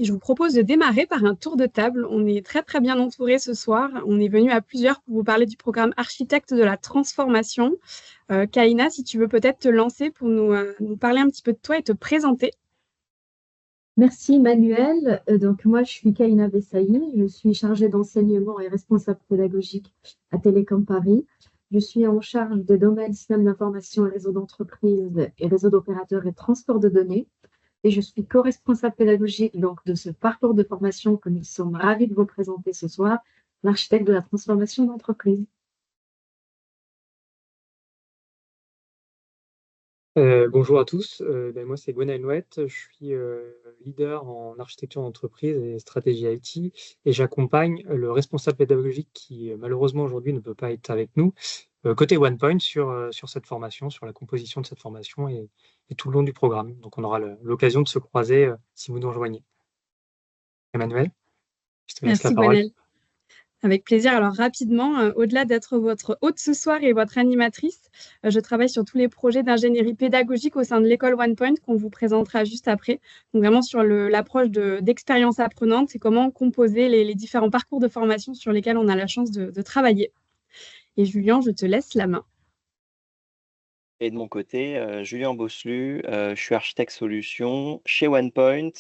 Et je vous propose de démarrer par un tour de table. On est très très bien entourés ce soir. On est venu à plusieurs pour vous parler du programme Architecte de la transformation. Kaina, si tu veux peut-être te lancer pour nous parler un petit peu de toi et te présenter. Merci Manuel. Donc moi je suis Kaina Bessaï, je suis chargée d'enseignement et responsable pédagogique à Télécom Paris. Je suis en charge des domaines système d'information et réseau d'entreprise et réseau d'opérateurs et transport de données. Et je suis co-responsable pédagogique donc de ce parcours de formation que nous sommes ravis de vous présenter ce soir, l'architecte de la transformation d'entreprise. Bonjour à tous. Moi, c'est Gwenaël Nouette. Je suis leader en architecture d'entreprise et stratégie IT et j'accompagne le responsable pédagogique qui, malheureusement, aujourd'hui ne peut pas être avec nous, côté OnePoint sur cette formation, sur la composition de cette formation et tout le long du programme. Donc, on aura l'occasion de se croiser si vous nous rejoignez. Emmanuel, je te laisse la Merci parole. Gwenaël. Avec plaisir. Alors rapidement, au-delà d'être votre hôte ce soir et votre animatrice, je travaille sur tous les projets d'ingénierie pédagogique au sein de l'école OnePoint qu'on vous présentera juste après. Donc vraiment sur l'approche d'expérience apprenante et comment composer les différents parcours de formation sur lesquels on a la chance de travailler. Et Julien, je te laisse la main. Et de mon côté, Julien Bosselu, je suis architecte solution chez OnePoint,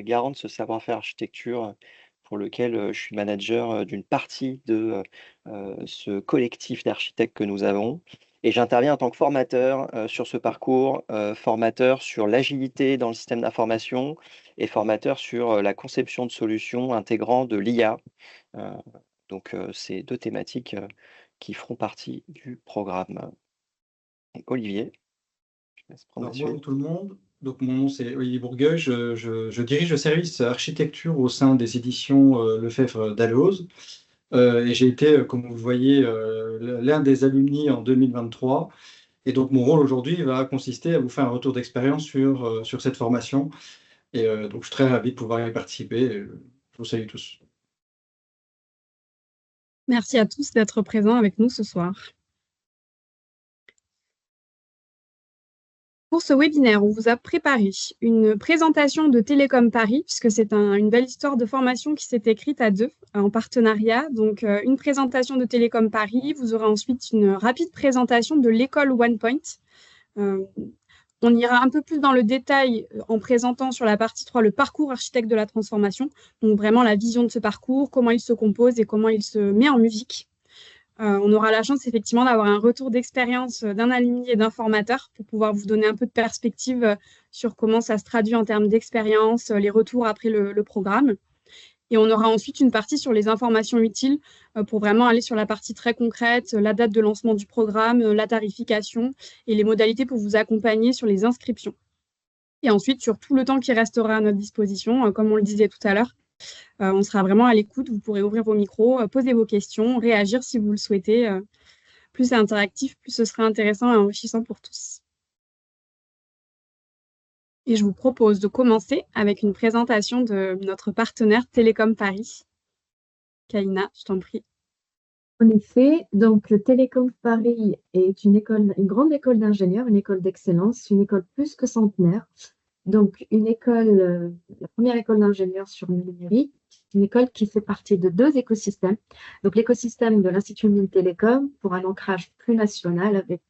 garant de ce savoir-faire architecture pour lequel je suis manager d'une partie de ce collectif d'architectes que nous avons. Et j'interviens en tant que formateur sur ce parcours, formateur sur l'agilité dans le système d'information et formateur sur la conception de solutions intégrant de l'IA. Donc, c'est deux thématiques qui feront partie du programme. Olivier, je laisse prendre la Bonjour suite. tout le monde. Donc, mon nom c'est Olivier Bourgueil. Je dirige le service architecture au sein des éditions Lefebvre Dalloz. Et j'ai été, comme vous le voyez, l'un des alumni en 2023. Et donc, mon rôle aujourd'hui va consister à vous faire un retour d'expérience sur cette formation. Et donc, je suis très ravi de pouvoir y participer. Je vous salue tous. Merci à tous d'être présents avec nous ce soir. Pour ce webinaire, on vous a préparé une présentation de Télécom Paris, puisque c'est une belle histoire de formation qui s'est écrite à deux, en partenariat. Donc, une présentation de Télécom Paris. Vous aurez ensuite une rapide présentation de l'école OnePoint. On ira un peu plus dans le détail en présentant sur la partie 3 le parcours architecte de la transformation. Donc, vraiment la vision de ce parcours, comment il se compose et comment il se met en musique. On aura la chance effectivement d'avoir un retour d'expérience d'un alumni et d'un formateur pour pouvoir vous donner un peu de perspective sur comment ça se traduit en termes d'expérience, les retours après le programme. Et on aura ensuite une partie sur les informations utiles pour vraiment aller sur la partie très concrète, la date de lancement du programme, la tarification et les modalités pour vous accompagner sur les inscriptions. Et ensuite, sur tout le temps qui restera à notre disposition, comme on le disait tout à l'heure, on sera vraiment à l'écoute. Vous pourrez ouvrir vos micros, poser vos questions, réagir si vous le souhaitez. Plus c'est interactif, plus ce sera intéressant et enrichissant pour tous. Et je vous propose de commencer avec une présentation de notre partenaire Télécom Paris. Kaina, je t'en prie. En effet, donc Télécom Paris est une grande école d'ingénieurs, une école d'excellence, une école plus que centenaire. Donc, une école, la première école d'ingénieurs sur le numérique, une école qui fait partie de deux écosystèmes. Donc, l'écosystème de l'Institut Mines Télécom pour un ancrage plus national avec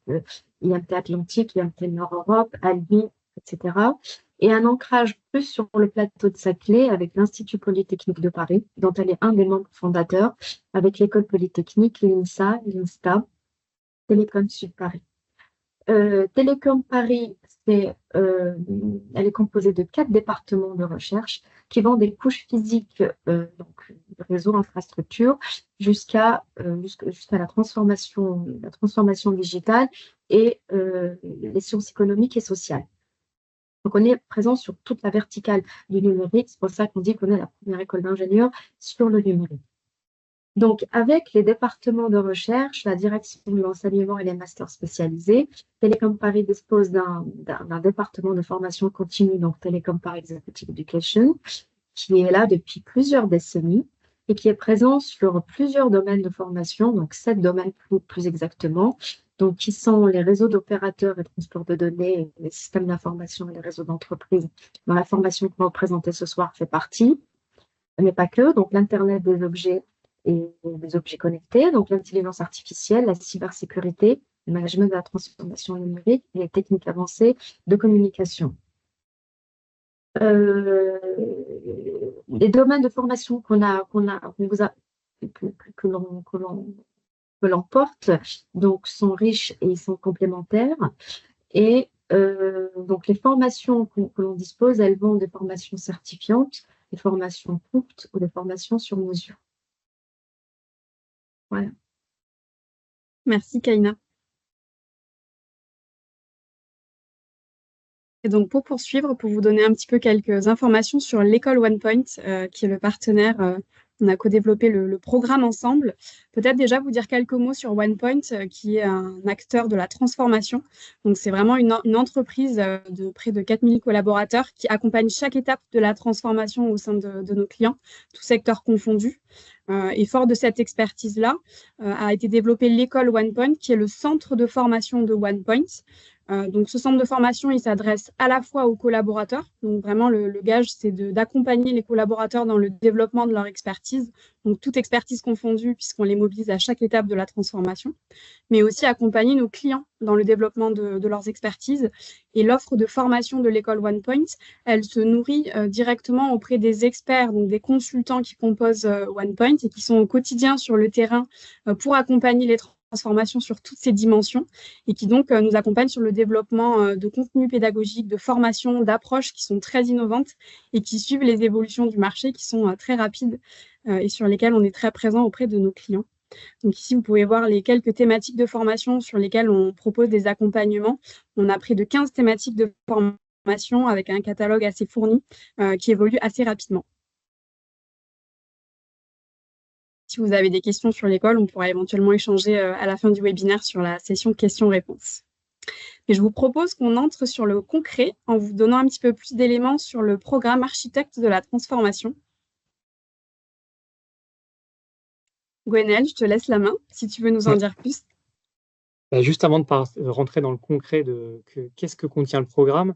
IMT Atlantique, IMT Nord-Europe, Albi, etc. Et un ancrage plus sur le plateau de Saclay avec l'Institut Polytechnique de Paris, dont elle est un des membres fondateurs, avec l'école polytechnique, l'INSA, l'INSTA, Télécom Sud Paris. Télécom Paris, elle est composée de 4 départements de recherche qui vont des couches physiques, donc réseau, infrastructure, jusqu'à la transformation digitale et les sciences économiques et sociales. Donc, on est présent sur toute la verticale du numérique. C'est pour ça qu'on dit qu'on est la première école d'ingénieurs sur le numérique. Donc, avec les départements de recherche, la direction de l'enseignement et les masters spécialisés, Télécom Paris dispose d'un département de formation continue, donc Télécom Paris Executive Education, qui est là depuis plusieurs décennies et qui est présent sur plusieurs domaines de formation, donc 7 domaines plus exactement, donc qui sont les réseaux d'opérateurs et de transport de données, les systèmes d'information et les réseaux d'entreprise, dont la formation qu'on va présenter ce soir fait partie, mais pas que. Donc l'Internet des objets et des objets connectés, donc l'intelligence artificielle, la cybersécurité, le management de la transformation numérique et les techniques avancées de communication. Les domaines de formation que l'on porte donc sont riches et ils sont complémentaires. Et donc les formations que l'on dispose, elles vont des formations certifiantes, des formations courtes ou des formations sur mesure. Voilà. Merci, Kaina. Et donc, pour poursuivre, pour vous donner un petit peu quelques informations sur l'école OnePoint, qui est le partenaire, on a co-développé le programme ensemble. Peut-être déjà vous dire quelques mots sur OnePoint, qui est un acteur de la transformation. Donc, c'est vraiment une entreprise de près de 4000 collaborateurs qui accompagne chaque étape de la transformation au sein de nos clients, tout secteur confondu. Et fort de cette expertise-là, a été développée l'école OnePoint, qui est le centre de formation de OnePoint. Donc, ce centre de formation, il s'adresse à la fois aux collaborateurs. Donc, vraiment, le gage, c'est d'accompagner les collaborateurs dans le développement de leur expertise. Donc, toute expertise confondue, puisqu'on les mobilise à chaque étape de la transformation. Mais aussi accompagner nos clients dans le développement de leurs expertises. Et l'offre de formation de l'école OnePoint, elle se nourrit directement auprès des experts, donc des consultants qui composent OnePoint et qui sont au quotidien sur le terrain pour accompagner les transformation sur toutes ces dimensions et qui donc nous accompagne sur le développement de contenus pédagogiques, de formations, d'approches qui sont très innovantes et qui suivent les évolutions du marché qui sont très rapides et sur lesquelles on est très présent auprès de nos clients. Donc ici, vous pouvez voir les quelques thématiques de formation sur lesquelles on propose des accompagnements. On a près de 15 thématiques de formation avec un catalogue assez fourni qui évolue assez rapidement. Si vous avez des questions sur l'école, on pourra éventuellement échanger à la fin du webinaire sur la session questions-réponses. Et je vous propose qu'on entre sur le concret en vous donnant un petit peu plus d'éléments sur le programme Architecte de la transformation. Gwenaëlle, je te laisse la main si tu veux nous en dire plus. Juste avant de rentrer dans le concret de qu'est-ce que contient le programme,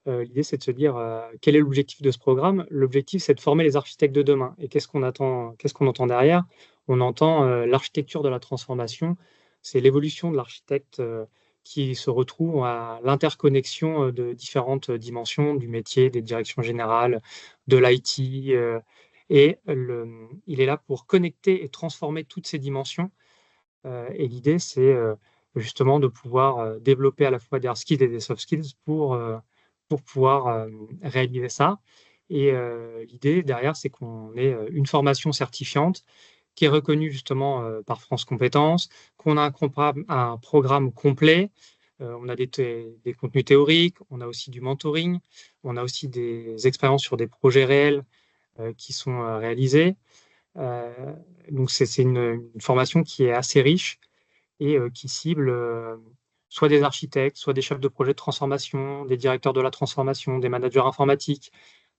l'idée, c'est de se dire quel est l'objectif de ce programme. L'objectif, c'est de former les architectes de demain. Et qu'est-ce qu'on entend derrière? On entend l'architecture de la transformation. C'est l'évolution de l'architecte qui se retrouve à l'interconnexion de différentes dimensions du métier, des directions générales, de l'IT. Et il est là pour connecter et transformer toutes ces dimensions. Et l'idée, c'est justement de pouvoir développer à la fois des hard skills et des soft skills pour pouvoir réaliser ça. Et l'idée derrière, c'est qu'on ait une formation certifiante qui est reconnue justement par France Compétences, qu'on a un programme complet. On a des contenus théoriques, on a aussi du mentoring, on a aussi des expériences sur des projets réels qui sont réalisés. Donc c'est une formation qui est assez riche et qui cible soit des architectes, soit des chefs de projet de transformation, des directeurs de la transformation, des managers informatiques,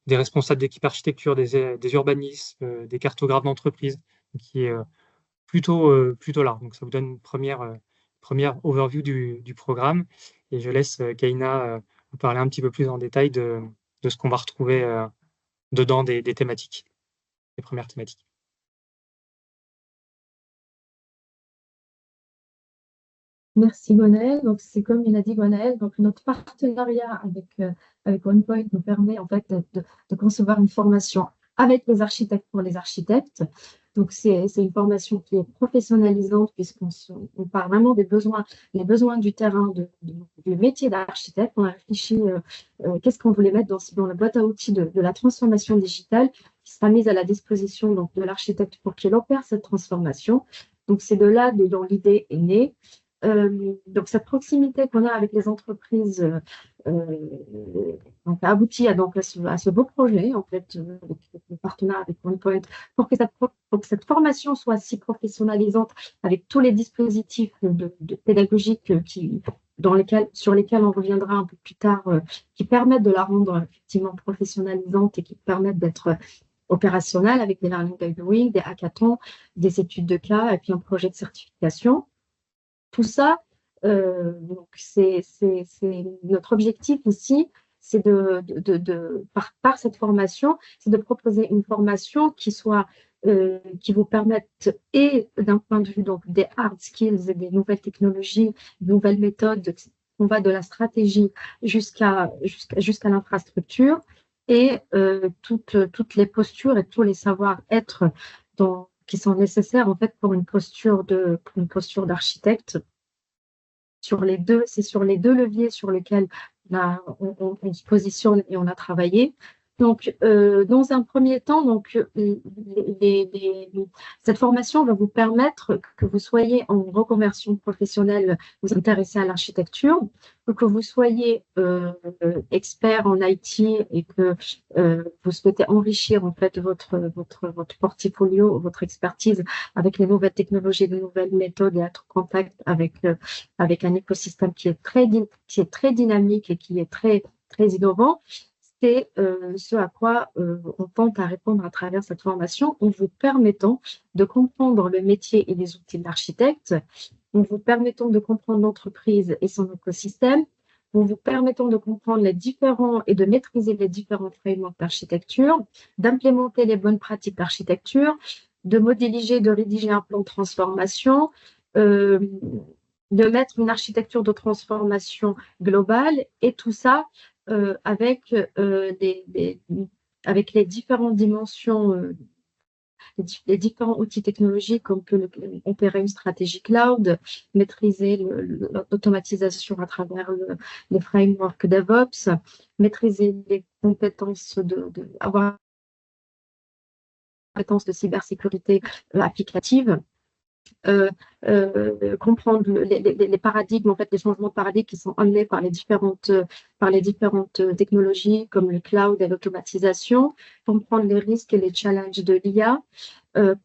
des responsables d'équipe architecture, des urbanistes, des cartographes d'entreprise, qui est plutôt large. Donc ça vous donne une première overview du programme. Et je laisse Kaina vous parler un petit peu plus en détail de ce qu'on va retrouver dedans des thématiques, les premières thématiques. Merci Gwenaëlle. Donc c'est comme il a dit Gwenaëlle, donc notre partenariat avec OnePoint nous permet en fait de concevoir une formation avec les architectes pour les architectes. Donc c'est une formation qui est professionnalisante puisqu'on parle vraiment des besoins, les besoins du terrain, du métier d'architecte. On a réfléchi qu'est-ce qu'on voulait mettre dans la boîte à outils de la transformation digitale qui sera mise à la disposition donc, de l'architecte pour qu'il opère cette transformation. Donc c'est de là dont l'idée est née. Donc cette proximité qu'on a avec les entreprises donc, a abouti à ce beau projet en fait le partenariat avec OnePoint pour que cette formation soit si professionnalisante avec tous les dispositifs pédagogiques sur lesquels on reviendra un peu plus tard qui permettent de la rendre effectivement professionnalisante et qui permettent d'être opérationnelle avec des learning by doing, des hackathons, des études de cas et puis un projet de certification. Tout ça Donc, notre objectif ici, c'est par cette formation, c'est de proposer une formation qui vous permette, et d'un point de vue donc, des hard skills et des nouvelles technologies, des nouvelles méthodes, on va de la stratégie jusqu'à l'infrastructure, et toutes les postures et tous les savoir-être qui sont nécessaires en fait pour une posture d'architecte. C'est sur les deux leviers sur lesquels on se positionne et on a travaillé. Donc, dans un premier temps, donc, cette formation va vous permettre que vous soyez en reconversion professionnelle, vous intéressez à l'architecture, que vous soyez expert en IT et que vous souhaitez enrichir en fait votre portfolio, votre expertise avec les nouvelles technologies, les nouvelles méthodes et être en contact avec un écosystème qui est très dynamique et qui est très innovant. C'est ce à quoi on tente à répondre à travers cette formation, en vous permettant de comprendre le métier et les outils de l'architecte, en vous permettant de comprendre l'entreprise et son écosystème, en vous permettant de comprendre les différents et de maîtriser les différents frameworks d'architecture, d'implémenter les bonnes pratiques d'architecture, de modéliser, de rédiger un plan de transformation, de mettre une architecture de transformation globale, et tout ça avec les différentes dimensions, les différents outils technologiques comme peut opérer une stratégie cloud, maîtriser l'automatisation à travers les frameworks DevOps, maîtriser les compétences avoir des compétences de cybersécurité applicative. Comprendre les paradigmes, en fait, les changements de paradigmes qui sont amenés par les différentes technologies comme le cloud et l'automatisation, comprendre les risques et les challenges de l'IA,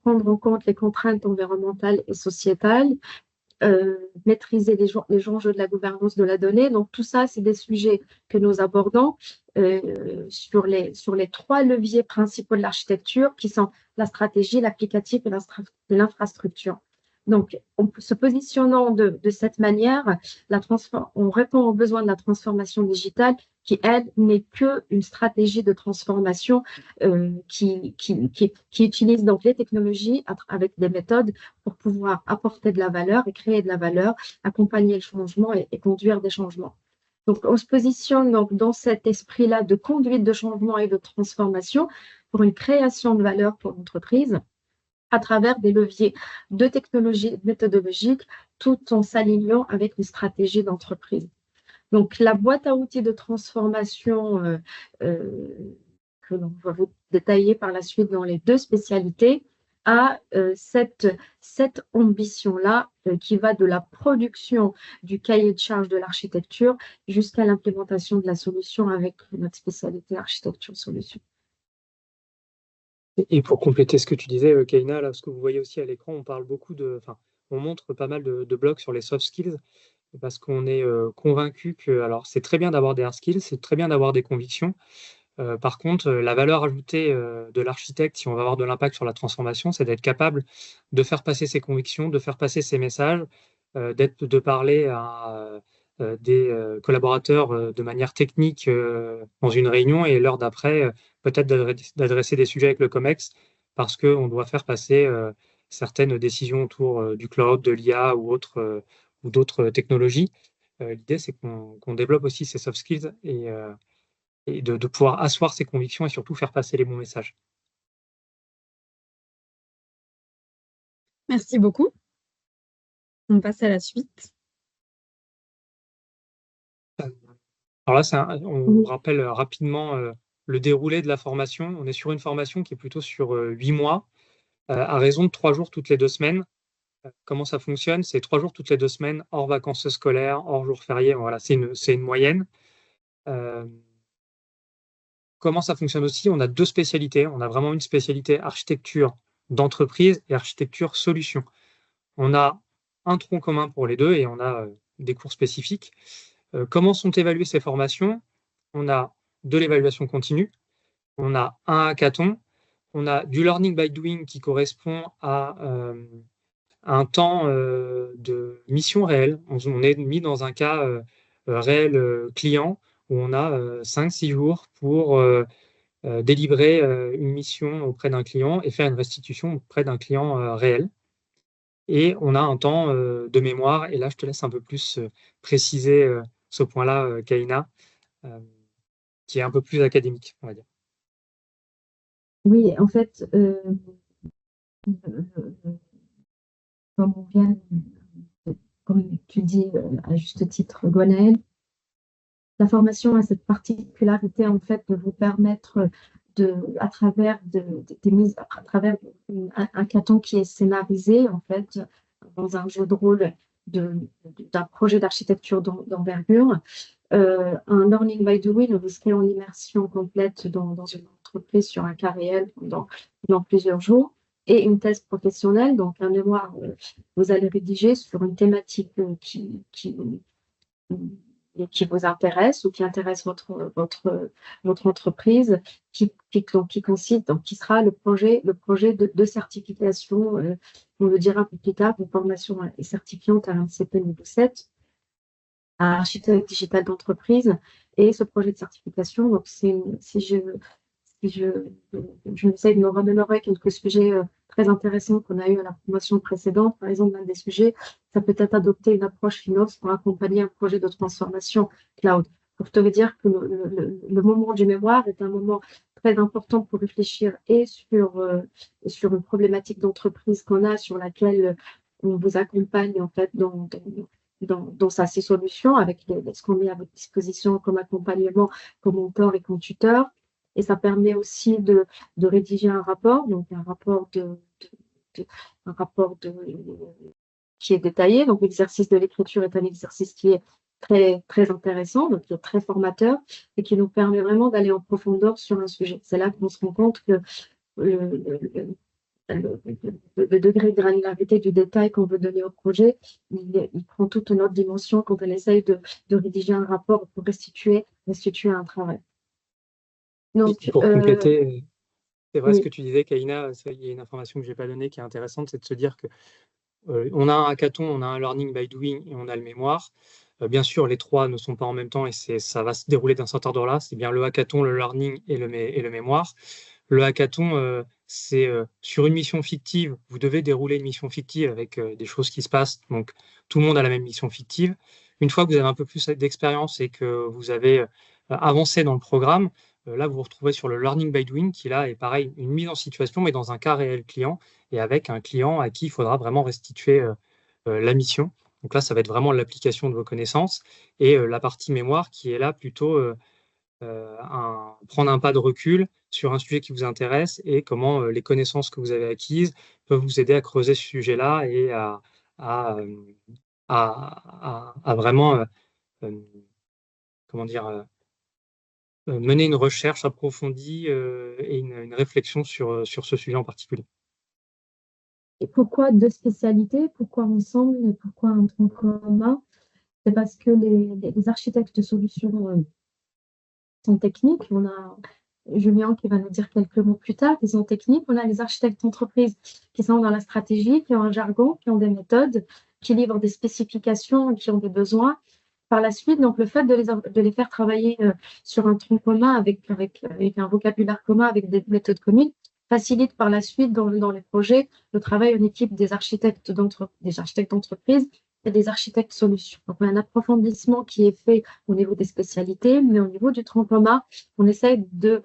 prendre en compte les contraintes environnementales et sociétales, maîtriser les enjeux de la gouvernance de la donnée. Donc, tout ça, c'est des sujets que nous abordons sur les trois leviers principaux de l'architecture qui sont la stratégie, l'applicatif et l'infrastructure. Donc, se positionnant de cette manière, on répond aux besoins de la transformation digitale qui, elle, n'est qu'une stratégie de transformation qui utilise donc les technologies avec des méthodes pour pouvoir apporter de la valeur et créer de la valeur, accompagner le changement et conduire des changements. Donc, on se positionne donc dans cet esprit-là de conduite de changement et de transformation pour une création de valeur pour l'entreprise à travers des leviers de technologie méthodologique, tout en s'alignant avec une stratégie d'entreprise. Donc, la boîte à outils de transformation que l'on va vous détailler par la suite dans les deux spécialités a cette ambition-là qui va de la production du cahier de charge de l'architecture jusqu'à l'implémentation de la solution avec notre spécialité architecture-solution. Et pour compléter ce que tu disais, Keïna, là, ce que vous voyez aussi à l'écran, on parle beaucoup on montre pas mal de blogs sur les soft skills, parce qu'on est convaincu que, alors c'est très bien d'avoir des hard skills, c'est très bien d'avoir des convictions. Par contre, la valeur ajoutée de l'architecte, si on va avoir de l'impact sur la transformation, c'est d'être capable de faire passer ses convictions, de faire passer ses messages, de parler à des collaborateurs de manière technique dans une réunion, et l'heure d'après, peut-être d'adresser des sujets avec le COMEX, parce qu'on doit faire passer certaines décisions autour du cloud, de l'IA ou d'autres technologies. L'idée, c'est qu'on développe aussi ces soft skills et de pouvoir asseoir ses convictions et surtout faire passer les bons messages. Merci beaucoup. On passe à la suite. Alors là, on rappelle rapidement le déroulé de la formation. On est sur une formation qui est plutôt sur 8 mois, à raison de 3 jours toutes les 2 semaines. Comment ça fonctionne? C'est 3 jours toutes les 2 semaines, hors vacances scolaires, hors jours fériés. Voilà, c'est une moyenne. Comment ça fonctionne aussi? On a 2 spécialités. On a vraiment une spécialité architecture d'entreprise et architecture solution. On a un tronc commun pour les deux et on a des cours spécifiques. Comment sont évaluées ces formations? On a de l'évaluation continue, on a un hackathon, on a du learning by doing qui correspond à un temps de mission réelle. On est mis dans un cas réel client où on a 5-6 jours pour délivrer une mission auprès d'un client et faire une restitution auprès d'un client réel. Et on a un temps de mémoire. Et là, je te laisse un peu plus préciser ce point-là, Kaina, qui est un peu plus académique, on va dire. Oui, en fait, comme tu dis à juste titre, Gwenaëlle, la formation a cette particularité en fait de vous permettre à travers des mises, à travers un hackathon qui est scénarisé en fait dans un jeu de rôle d'un projet d'architecture d'envergure, un learning by doing, vous serez en immersion complète dans une entreprise sur un cas réel pendant plusieurs jours, et une thèse professionnelle, donc un mémoire vous allez rédiger sur une thématique qui vous intéresse ou qui intéresse votre entreprise, qui sera le projet de certification, on le dira plus tard, de formation et certifiante à l'ANCP niveau 7, à architecte digital d'entreprise. Et ce projet de certification, donc je essaie de me remémorer quelques sujets très intéressants qu'on a eu à la promotion précédente. Par exemple, l'un des sujets, ça peut être adopter une approche FinOps pour accompagner un projet de transformation cloud. Donc, je te veux dire que le moment du mémoire est un moment très important pour réfléchir et sur une problématique d'entreprise qu'on a, sur laquelle on vous accompagne en fait dans ses solutions, avec ce qu'on met à votre disposition comme accompagnement, comme mentor et comme tuteur. Et ça permet aussi de rédiger un rapport, donc un rapport qui est détaillé. Donc, l'exercice de l'écriture est un exercice qui est très, très intéressant, donc qui est très formateur et qui nous permet vraiment d'aller en profondeur sur un sujet. C'est là qu'on se rend compte que le degré de granularité du détail qu'on veut donner au projet, il prend toute une autre dimension quand on essaye de rédiger un rapport pour restituer un travail. Donc, pour compléter, c'est vrai ce que tu disais, Kaina, il y a une information que je n'ai pas donnée qui est intéressante, c'est de se dire que on a un hackathon, on a un learning by doing et on a le mémoire. Bien sûr, les trois ne sont pas en même temps et ça va se dérouler d'un certain ordre là. C'est bien le hackathon, le learning et le mémoire. Le hackathon, c'est sur une mission fictive. Vous devez dérouler une mission fictive avec des choses qui se passent. Donc, tout le monde a la même mission fictive. Une fois que vous avez un peu plus d'expérience et que vous avez avancé dans le programme, là, vous vous retrouvez sur le learning by doing qui, là, est pareil, une mise en situation, mais dans un cas réel client et avec un client à qui il faudra vraiment restituer la mission. Donc là, ça va être vraiment l'application de vos connaissances et la partie mémoire qui est là plutôt prendre un pas de recul sur un sujet qui vous intéresse et comment les connaissances que vous avez acquises peuvent vous aider à creuser ce sujet-là et à vraiment comment dire, mener une recherche approfondie et une réflexion sur ce sujet en particulier. Et pourquoi deux spécialités? Pourquoi ensemble et pourquoi un tronc commun? C'est parce que les architectes de solutions sont techniques. On a Julien qui va nous dire quelques mots plus tard, ils sont techniques. On a les architectes d'entreprise qui sont dans la stratégie, qui ont un jargon, qui ont des méthodes, qui livrent des spécifications, qui ont des besoins. Par la suite, donc le fait de les faire travailler sur un tronc commun avec un vocabulaire commun, avec des méthodes communes, facilite par la suite dans les projets le travail en équipe des architectes d'entreprise et des architectes solutions. Donc, on a un approfondissement qui est fait au niveau des spécialités, mais au niveau du tronc commun, on a essayé de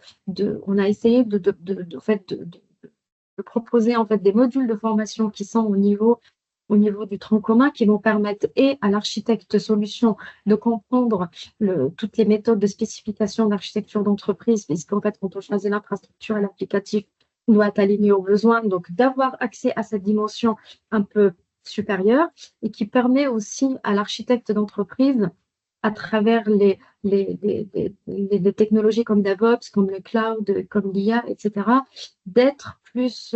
proposer en fait des modules de formation qui sont au niveau du tronc commun, qui vont permettre à l'architecte solution de comprendre toutes les méthodes de spécification d'architecture d'entreprise, puisqu'en fait, quand on choisit l'infrastructure et l'applicatif, on doit être aligné aux besoins, donc d'avoir accès à cette dimension un peu supérieure et qui permet aussi à l'architecte d'entreprise, à travers les technologies comme DevOps, comme le cloud, comme l'IA, etc., d'être plus,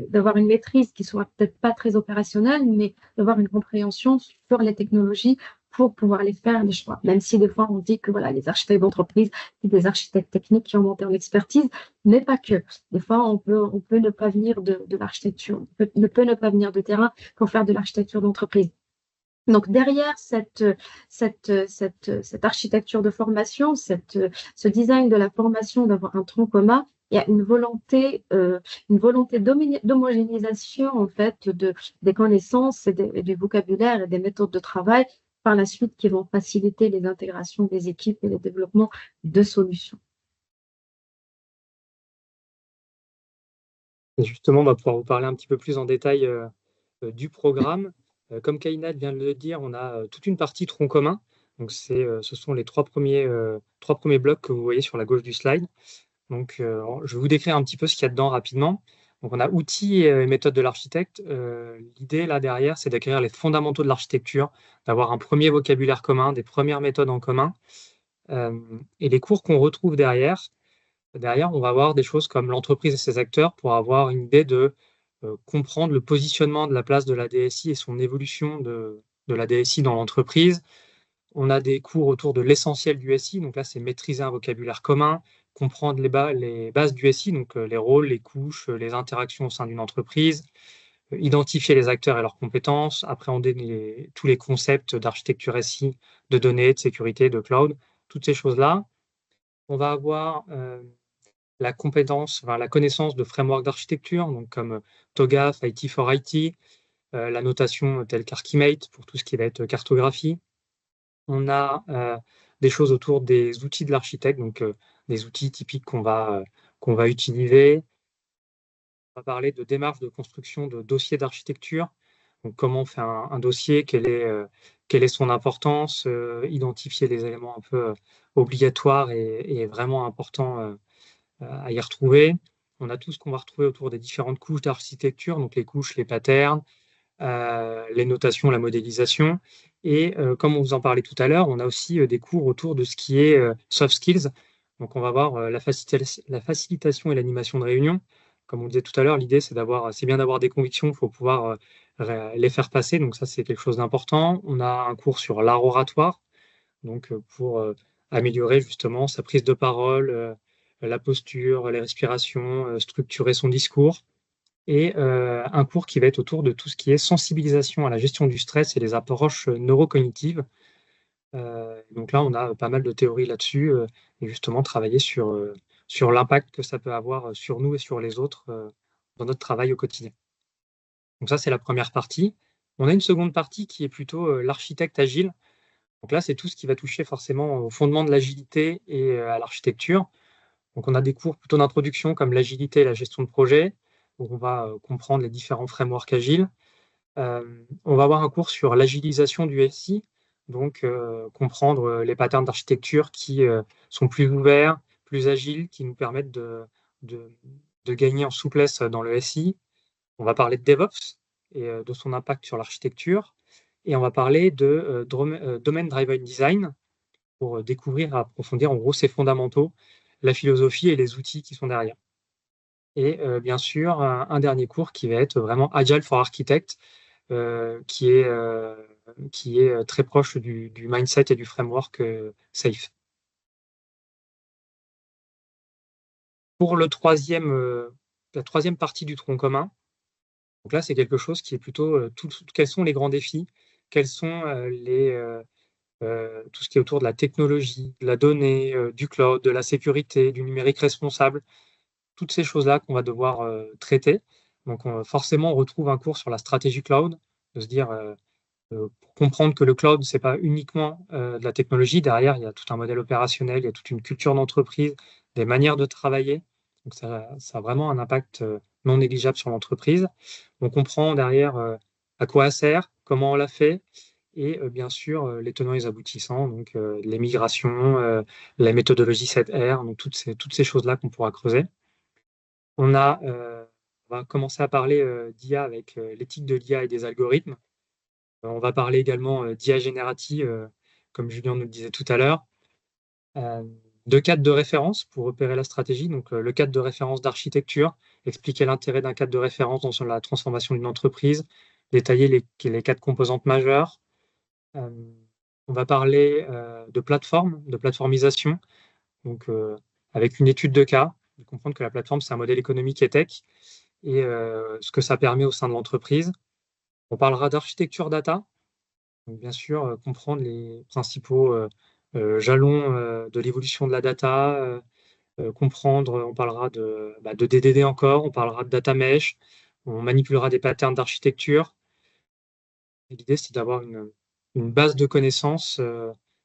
d'avoir une maîtrise qui soit peut-être pas très opérationnelle, mais d'avoir une compréhension sur les technologies pour pouvoir les faire, les choix. Même si des fois, on dit que voilà, les architectes d'entreprise, c'est des architectes techniques qui ont monté en expertise, mais pas que. Des fois, on peut ne pas venir de l'architecture, on peut ne pas venir de terrain pour faire de l'architecture d'entreprise. Donc derrière cette architecture de formation, ce design de la formation, d'avoir un tronc commun, il y a une volonté d'homogénéisation en fait des connaissances et du vocabulaire et des méthodes de travail par la suite qui vont faciliter les intégrations des équipes et le développement de solutions. Et justement, on va pouvoir vous parler un petit peu plus en détail du programme. Comme Kainat vient de le dire, on a toute une partie tronc commun. Donc, ce sont les trois premiers blocs que vous voyez sur la gauche du slide. Donc, je vais vous décrire un petit peu ce qu'il y a dedans rapidement. Donc, on a outils et méthodes de l'architecte. L'idée là derrière, c'est d'acquérir les fondamentaux de l'architecture, d'avoir un premier vocabulaire commun, des premières méthodes en commun. Et les cours qu'on retrouve derrière, on va avoir des choses comme l'entreprise et ses acteurs pour avoir une idée de comprendre le positionnement de la place de la DSI et son évolution de la DSI dans l'entreprise. On a des cours autour de l'essentiel du SI, donc là c'est maîtriser un vocabulaire commun, comprendre les bases du SI, donc les rôles, les couches, les interactions au sein d'une entreprise, identifier les acteurs et leurs compétences, appréhender tous les concepts d'architecture SI, de données, de sécurité, de cloud, toutes ces choses-là. On va avoir la connaissance de frameworks d'architecture, donc comme TOGAF, IT for IT, la notation telle qu'Archimate pour tout ce qui va être cartographie. On a des choses autour des outils de l'architecte, donc des outils typiques qu'on va utiliser. On va parler de démarche de construction de dossiers d'architecture. Donc, comment on fait un dossier, quelle est son importance, identifier les éléments un peu obligatoires et vraiment importants à y retrouver. On a tout ce qu'on va retrouver autour des différentes couches d'architecture, donc les couches, les patterns, les notations, la modélisation. Et comme on vous en parlait tout à l'heure, on a aussi des cours autour de ce qui est soft skills. Donc on va voir la facilitation et l'animation de réunion. Comme on disait tout à l'heure, l'idée c'est bien d'avoir des convictions, il faut pouvoir les faire passer. Donc ça c'est quelque chose d'important. On a un cours sur l'art oratoire, donc pour améliorer justement sa prise de parole, la posture, les respirations, structurer son discours. Et un cours qui va être autour de tout ce qui est sensibilisation à la gestion du stress et les approches neurocognitives. Donc là, on a pas mal de théories là-dessus et justement travailler sur l'impact que ça peut avoir sur nous et sur les autres dans notre travail au quotidien. Donc ça, c'est la première partie. On a une seconde partie qui est plutôt l'architecte agile. Donc là, c'est tout ce qui va toucher forcément au fondement de l'agilité et à l'architecture. Donc on a des cours plutôt d'introduction comme l'agilité et la gestion de projet, où on va comprendre les différents frameworks agiles. On va avoir un cours sur l'agilisation du SI, donc comprendre les patterns d'architecture qui sont plus ouverts, plus agiles, qui nous permettent de gagner en souplesse dans le SI. On va parler de DevOps et de son impact sur l'architecture. Et on va parler de Domain Driven Design pour découvrir et approfondir en gros ses fondamentaux, la philosophie et les outils qui sont derrière. Et bien sûr, un dernier cours qui va être vraiment Agile for Architect, qui est très proche du mindset et du framework SAFe. Pour la troisième partie du tronc commun, donc là, c'est quelque chose qui est plutôt quels sont les grands défis, quels sont tout ce qui est autour de la technologie, de la donnée, du cloud, de la sécurité, du numérique responsable, toutes ces choses-là qu'on va devoir traiter. Donc forcément, on retrouve un cours sur la stratégie cloud, de se dire, pour comprendre que le cloud, ce n'est pas uniquement de la technologie. Derrière, il y a tout un modèle opérationnel, il y a toute une culture d'entreprise, des manières de travailler. Donc ça a vraiment un impact non négligeable sur l'entreprise. On comprend derrière à quoi ça sert, comment on l'a fait, et bien sûr les tenants et les aboutissants, donc les migrations, la méthodologie 7R, donc toutes ces choses-là qu'on pourra creuser. On va commencer à parler d'IA avec l'éthique de l'IA et des algorithmes. On va parler également d'IA générative, comme Julien nous le disait tout à l'heure, de cadre de référence pour repérer la stratégie, donc le cadre de référence d'architecture, expliquer l'intérêt d'un cadre de référence dans la transformation d'une entreprise, détailler les 4 composantes majeures, On va parler de plateformisation, donc avec une étude de cas, de comprendre que la plateforme, c'est un modèle économique et tech, et ce que ça permet au sein de l'entreprise. On parlera d'architecture data, donc bien sûr comprendre les principaux jalons de l'évolution de la data, comprendre, on parlera de DDD encore, on parlera de data mesh, on manipulera des patterns d'architecture. L'idée, c'est d'avoir une base de connaissances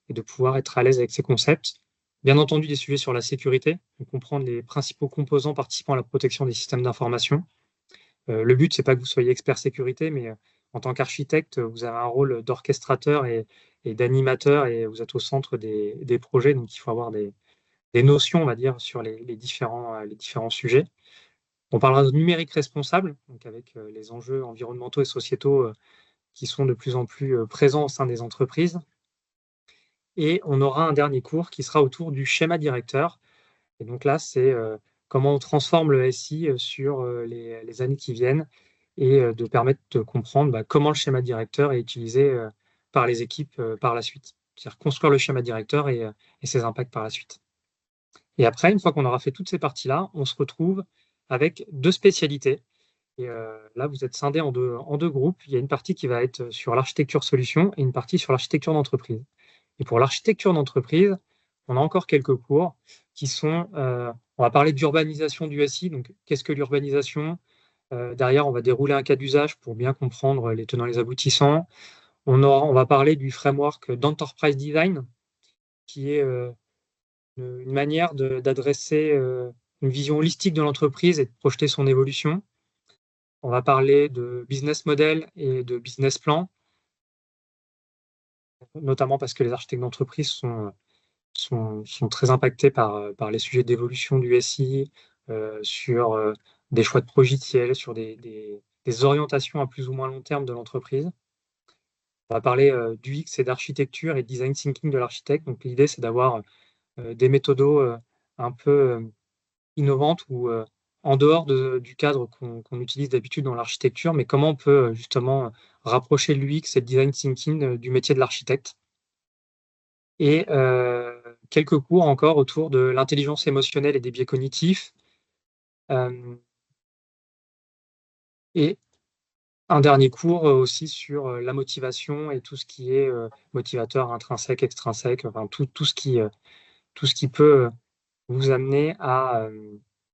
et de pouvoir être à l'aise avec ces concepts. Bien entendu, des sujets sur la sécurité, donc comprendre les principaux composants participant à la protection des systèmes d'information. Le but, c'est pas que vous soyez expert sécurité, mais en tant qu'architecte, vous avez un rôle d'orchestrateur et d'animateur, et vous êtes au centre des projets, donc il faut avoir des notions, on va dire, sur les différents sujets. On parlera de numérique responsable, donc avec les enjeux environnementaux et sociétaux qui sont de plus en plus présents au sein des entreprises. Et on aura un dernier cours qui sera autour du schéma directeur. Et donc là, c'est comment on transforme le SI sur les années qui viennent, et de permettre de comprendre comment le schéma directeur est utilisé par les équipes par la suite. C'est-à-dire construire le schéma directeur et ses impacts par la suite. Et après, une fois qu'on aura fait toutes ces parties-là, on se retrouve avec 2 spécialités. Et là, vous êtes scindés en deux groupes. Il y a une partie qui va être sur l'architecture solution et une partie sur l'architecture d'entreprise. Et pour l'architecture d'entreprise, on a encore quelques cours qui sont, on va parler d'urbanisation du SI. Donc, qu'est-ce que l'urbanisation? Derrière, on va dérouler un cas d'usage pour bien comprendre les tenants et les aboutissants. On va parler du framework d'enterprise design, qui est une manière d'adresser une vision holistique de l'entreprise et de projeter son évolution. On va parler de business model et de business plan, notamment parce que les architectes d'entreprise sont très impactés par les sujets d'évolution du SI, sur des choix de logiciels, sur des orientations à plus ou moins long terme de l'entreprise. On va parler du X et d'architecture et de design thinking de l'architecte. Donc l'idée, c'est d'avoir des méthodos un peu innovantes ou en dehors du cadre qu'on utilise d'habitude dans l'architecture, mais comment on peut justement rapprocher l'UX et le design thinking du métier de l'architecte. Et quelques cours encore autour de l'intelligence émotionnelle et des biais cognitifs. Et un dernier cours aussi sur la motivation et tout ce qui est motivateur intrinsèque, extrinsèque, enfin tout ce qui peut vous amener à,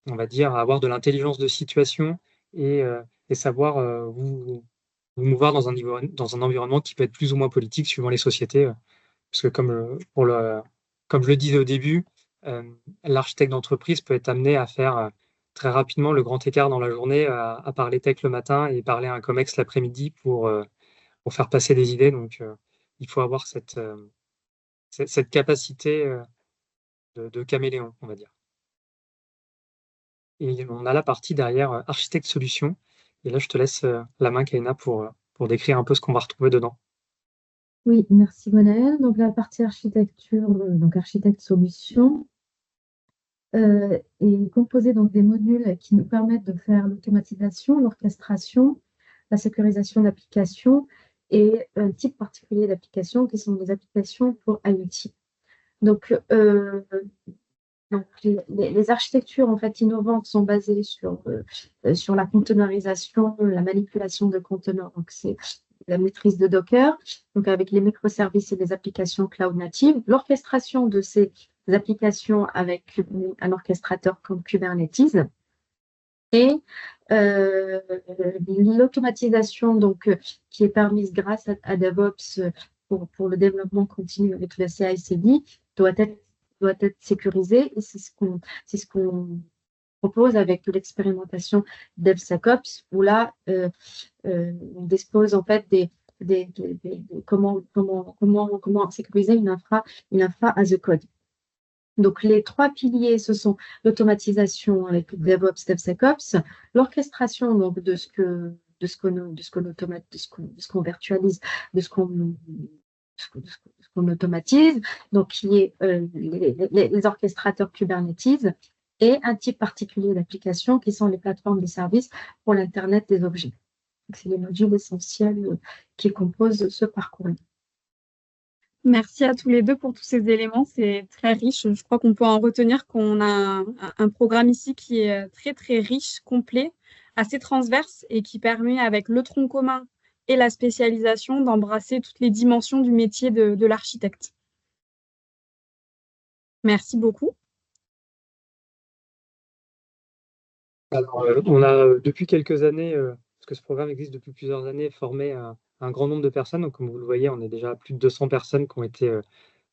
on va dire, à avoir de l'intelligence de situation et savoir vous mouvoir dans un environnement qui peut être plus ou moins politique suivant les sociétés. Parce que comme je le disais au début, l'architecte d'entreprise peut être amené à faire très rapidement le grand écart dans la journée, à parler tech le matin et parler à un COMEX l'après-midi pour faire passer des idées. Donc, il faut avoir cette capacité de caméléon, on va dire. Et on a la partie derrière architecte solution. Et là, je te laisse la main, Kaina, pour décrire un peu ce qu'on va retrouver dedans. Oui, merci Gwenaëlle. Donc la partie architecture, donc architecte solution, est composée donc des modules qui nous permettent de faire l'automatisation, l'orchestration, la sécurisation d'applications et un type particulier d'applications qui sont des applications pour IoT. Donc les architectures en fait innovantes sont basées sur la containerisation, la manipulation de conteneurs. Donc c'est la maîtrise de Docker, donc avec les microservices et les applications cloud natives, l'orchestration de ces applications avec un orchestrateur comme Kubernetes et l'automatisation donc qui est permise grâce à DevOps pour le développement continu avec le CI/CD doit être sécurisé, et c'est ce qu'on propose avec l'expérimentation DevSecOps, où là on dispose en fait comment sécuriser une infra as a code. Donc les 3 piliers, ce sont l'automatisation avec DevOps, DevSecOps, l'orchestration donc de ce qu'on virtualise, de ce qu'on automatise, donc qui est les orchestrateurs Kubernetes, et un type particulier d'application qui sont les plateformes de services pour l'Internet des objets. C'est les modules essentiels qui composent ce parcours-là. Merci à tous les deux pour tous ces éléments, c'est très riche. Je crois qu'on peut en retenir qu'on a un programme ici qui est très très riche, complet, assez transverse et qui permet avec le tronc commun et la spécialisation d'embrasser toutes les dimensions du métier de l'architecte. Merci beaucoup. Alors, on a depuis quelques années, parce que ce programme existe depuis plusieurs années, formé un grand nombre de personnes. Donc, comme vous le voyez, on est déjà à plus de 200 personnes qui ont été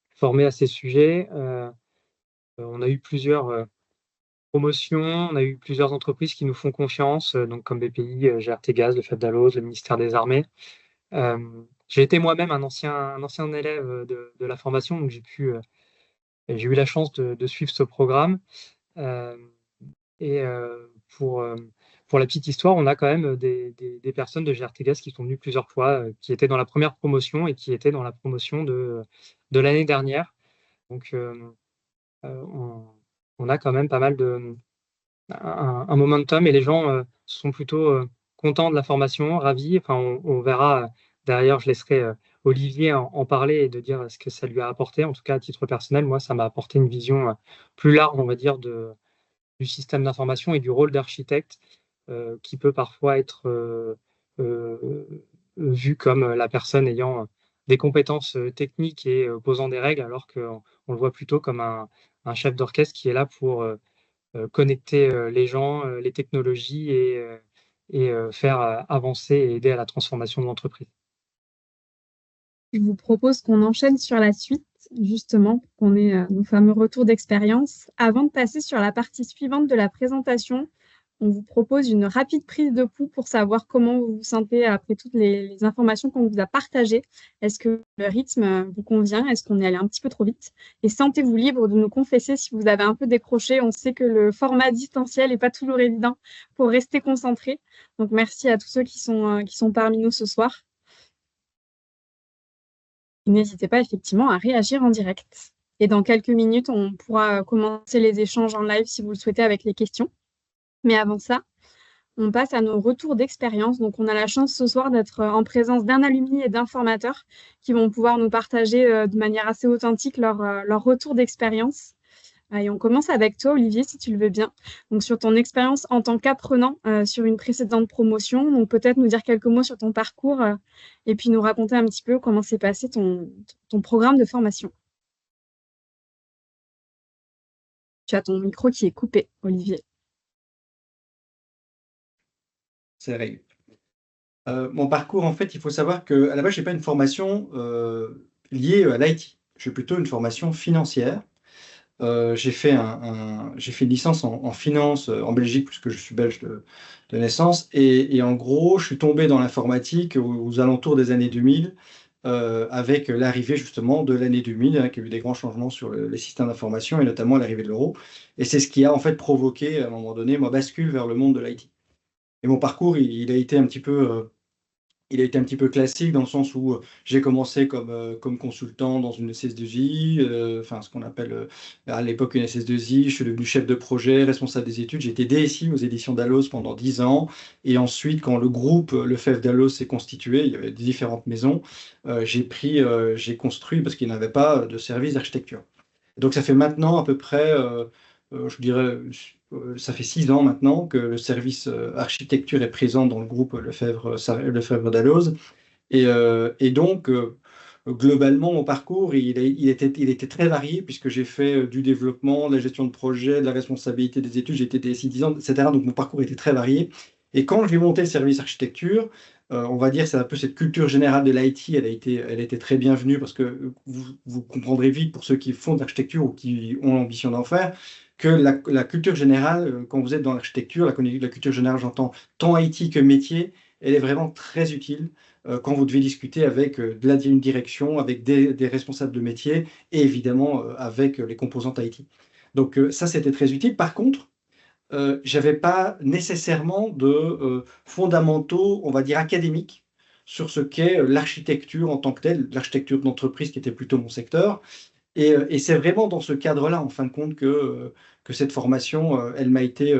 formées à ces sujets. On a eu plusieurs promotions, on a eu plusieurs entreprises qui nous font confiance, donc comme BPI, GRT Gaz, le FEF Dalloz, le ministère des Armées. J'ai été moi-même un ancien élève de la formation, donc j'ai eu la chance de suivre ce programme. Et pour la petite histoire, on a quand même des personnes de GRT Gaz qui sont venues plusieurs fois, qui étaient dans la première promotion et qui étaient dans la promotion de l'année dernière. Donc, on a quand même pas mal un momentum et les gens sont plutôt contents de la formation, ravis. Enfin, on verra derrière, je laisserai Olivier en parler et de dire ce que ça lui a apporté. En tout cas, à titre personnel, moi, ça m'a apporté une vision plus large, on va dire, du système d'information et du rôle d'architecte qui peut parfois être euh, vu comme la personne ayant des compétences techniques et posant des règles, alors qu'on le voit plutôt comme un chef d'orchestre qui est là pour connecter les gens, les technologies et faire avancer et aider à la transformation de l'entreprise. Je vous propose qu'on enchaîne sur la suite, justement, pour qu'on ait nos fameux retours d'expérience. Avant de passer sur la partie suivante de la présentation, on vous propose une rapide prise de pouls pour savoir comment vous vous sentez après toutes les informations qu'on vous a partagées. Est-ce que le rythme vous convient? Est-ce qu'on est allé un petit peu trop vite? Et sentez-vous libre de nous confesser si vous avez un peu décroché. On sait que le format distanciel n'est pas toujours évident pour rester concentré. Donc, merci à tous ceux qui sont parmi nous ce soir. N'hésitez pas effectivement à réagir en direct. Et dans quelques minutes, on pourra commencer les échanges en live si vous le souhaitez avec les questions. Mais avant ça, on passe à nos retours d'expérience. Donc, on a la chance ce soir d'être en présence d'un alumni et d'un formateur qui vont pouvoir nous partager de manière assez authentique leur retour d'expérience. Et on commence avec toi, Olivier, si tu le veux bien. Donc, sur ton expérience en tant qu'apprenant sur une précédente promotion, donc peut-être nous dire quelques mots sur ton parcours et puis nous raconter un petit peu comment s'est passé ton programme de formation. Tu as ton micro qui est coupé, Olivier. C'est réglé. Mon parcours, en fait, il faut savoir qu'à la base, je n'ai pas une formation liée à l'IT. J'ai plutôt une formation financière. J'ai fait une licence en finance en Belgique, puisque je suis belge de naissance. Et en gros, je suis tombé dans l'informatique aux alentours des années 2000, avec l'arrivée justement de l'année 2000, qui a eu des grands changements sur les systèmes d'information, et notamment l'arrivée de l'euro. Et c'est ce qui a en fait provoqué, à un moment donné, ma bascule vers le monde de l'IT. Et mon parcours, il a été un petit peu classique dans le sens où j'ai commencé comme consultant dans une SS2I, enfin ce qu'on appelle à l'époque une SS2I. Je suis devenu chef de projet, responsable des études. J'ai été DSI aux éditions Dalloz pendant 10 ans. Et ensuite, quand le groupe Le FEF Dalloz s'est constitué, il y avait différentes maisons, j'ai construit parce qu'il n'y avait pas de service d'architecture. Donc ça fait maintenant à peu près, je dirais, ça fait 6 ans maintenant que le service architecture est présent dans le groupe Lefebvre Dalloz. Et donc, globalement, mon parcours, il était très varié puisque j'ai fait du développement, de la gestion de projet, de la responsabilité des études, j'ai été DSI 10 ans, etc. Donc mon parcours était très varié. Et quand j'ai monté le service architecture, on va dire, c'est un peu cette culture générale de l'IT, elle a été très bienvenue parce que vous comprendrez vite, pour ceux qui font de l'architecture ou qui ont l'ambition d'en faire, que la culture générale, quand vous êtes dans l'architecture, la culture générale, j'entends tant IT que métier, elle est vraiment très utile quand vous devez discuter avec une direction, avec des responsables de métier et évidemment avec les composantes IT. Donc ça, c'était très utile. Par contre, j'avais pas nécessairement de fondamentaux, on va dire, académiques sur ce qu'est l'architecture en tant que telle, l'architecture d'entreprise qui était plutôt mon secteur. Et c'est vraiment dans ce cadre-là, en fin de compte, que cette formation, elle m'a été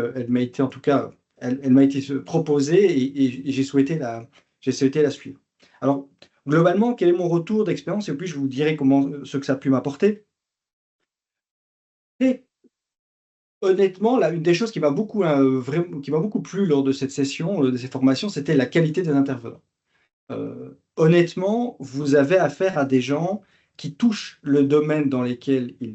en tout cas, elle m'a été proposée et j'ai souhaité la suivre. Alors, Globalement, quel est mon retour d'expérience? Et puis, je vous dirai ce que ça a pu m'apporter. Et honnêtement, là, une des choses qui m'a beaucoup, qui m'a beaucoup plu lors de cette session, de ces formations, c'était la qualité des intervenants. Honnêtement, vous avez affaire à des gens qui touchent le domaine dans lequel ils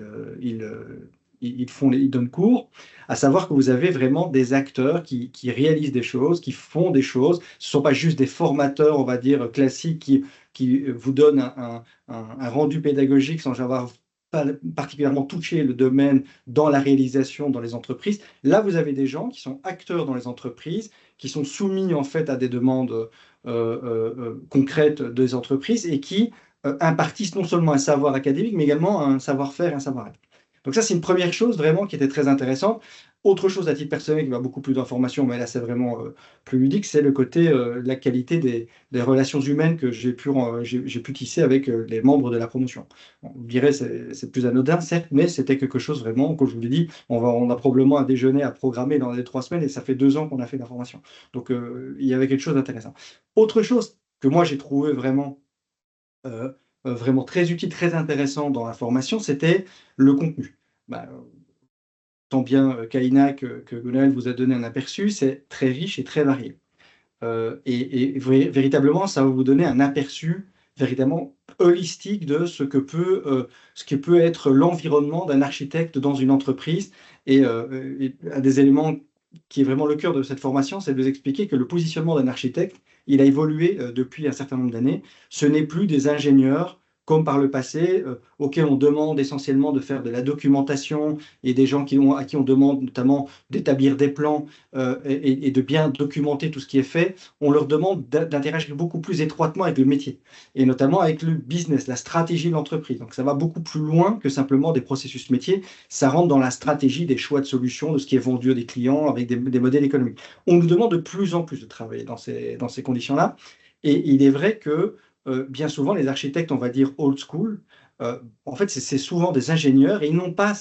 donnent cours, à savoir que vous avez vraiment des acteurs qui réalisent des choses, qui font des choses. Ce ne sont pas juste des formateurs, on va dire, classiques qui vous donnent un rendu pédagogique sans avoir particulièrement touché le domaine dans la réalisation dans les entreprises. Là, vous avez des gens qui sont acteurs dans les entreprises, qui sont soumis en fait à des demandes concrètes des entreprises et qui impartissent non seulement un savoir académique, mais également un savoir-faire et un savoir-être. Donc ça, c'est une première chose vraiment qui était très intéressante. Autre chose à titre personnel qui m'a beaucoup plus d'informations, mais là c'est vraiment plus ludique, c'est le côté, la qualité des relations humaines que j'ai pu tisser avec les membres de la promotion. Bon, vous direz c'est plus anodin, certes, mais c'était quelque chose vraiment, comme je vous l'ai dit, on a probablement un déjeuner à programmer dans les 3 semaines et ça fait 2 ans qu'on a fait la formation. Donc il y avait quelque chose d'intéressant. Autre chose que moi j'ai trouvé vraiment très utile, très intéressant dans la formation, c'était le contenu. Bah, tant bien Kaina que Gonal vous a donné un aperçu, c'est très riche et très varié. Véritablement, ça va vous donner un aperçu véritablement holistique de ce que peut être l'environnement d'un architecte dans une entreprise. Et un des éléments qui est vraiment le cœur de cette formation, c'est de vous expliquer que le positionnement d'un architecte, il a évolué depuis un certain nombre d'années. Ce n'est plus des ingénieurs comme par le passé, auxquels on demande essentiellement de faire de la documentation et des gens à qui on demande notamment d'établir des plans et de bien documenter tout ce qui est fait. On leur demande d'interagir beaucoup plus étroitement avec le métier et notamment avec le business, la stratégie de l'entreprise. Donc ça va beaucoup plus loin que simplement des processus métiers. Ça rentre dans la stratégie des choix de solutions, de ce qui est vendu à des clients avec des modèles économiques. On nous demande de plus en plus de travailler dans ces conditions-là. Et il est vrai que bien souvent, les architectes, on va dire old school, en fait, c'est souvent des ingénieurs et ils n'ont pas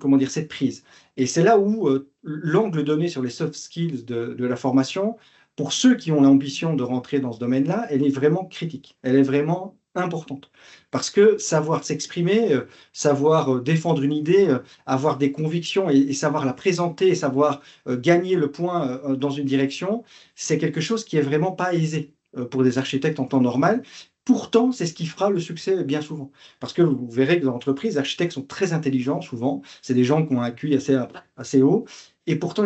comment dire, cette prise. Et c'est là où l'angle donné sur les soft skills de la formation, pour ceux qui ont l'ambition de rentrer dans ce domaine-là, elle est vraiment critique. Elle est vraiment importante. Parce que savoir s'exprimer, savoir défendre une idée, avoir des convictions et savoir la présenter, savoir gagner le point dans une direction, c'est quelque chose qui est vraiment pas aisé pour des architectes en temps normal. Pourtant, c'est ce qui fera le succès bien souvent. Parce que vous verrez que dans l'entreprise, les architectes sont très intelligents souvent. C'est des gens qui ont un QI assez haut. Et pourtant,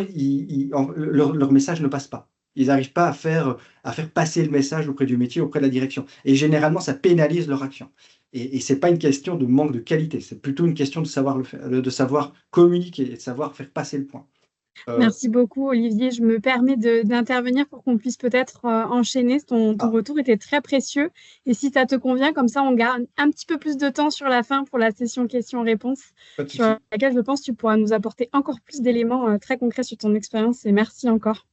leur message ne passe pas. Ils n'arrivent pas à faire passer le message auprès du métier, auprès de la direction. Et généralement, ça pénalise leur action. Et ce n'est pas une question de manque de qualité, c'est plutôt une question de savoir le faire, de savoir communiquer, de savoir faire passer le point. Merci beaucoup, Olivier. Je me permets d'intervenir pour qu'on puisse peut-être enchaîner. Ton retour était très précieux. Et si ça te convient, comme ça, on garde un petit peu plus de temps sur la fin pour la session questions-réponses, sur laquelle je pense que tu pourras nous apporter encore plus d'éléments très concrets sur ton expérience. Et merci encore.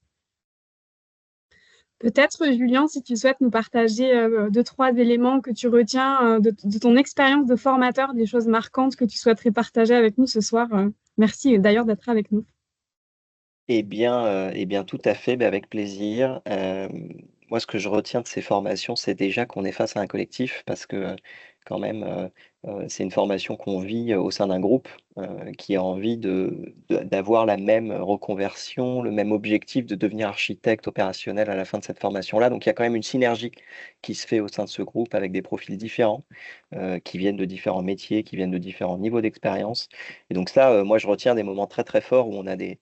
Peut-être, Julien, si tu souhaites nous partager 2-3 éléments que tu retiens de ton expérience de formateur, des choses marquantes que tu souhaiterais partager avec nous ce soir. Merci d'ailleurs d'être avec nous. Eh bien, tout à fait, avec plaisir. Moi, ce que je retiens de ces formations, c'est déjà qu'on est face à un collectif parce que quand même, c'est une formation qu'on vit au sein d'un groupe qui a envie d'avoir la même reconversion, le même objectif de devenir architecte opérationnel à la fin de cette formation-là. Donc, il y a quand même une synergie qui se fait au sein de ce groupe avec des profils différents, qui viennent de différents métiers, qui viennent de différents niveaux d'expérience. Et donc ça, moi, je retiens des moments très, très forts où on a des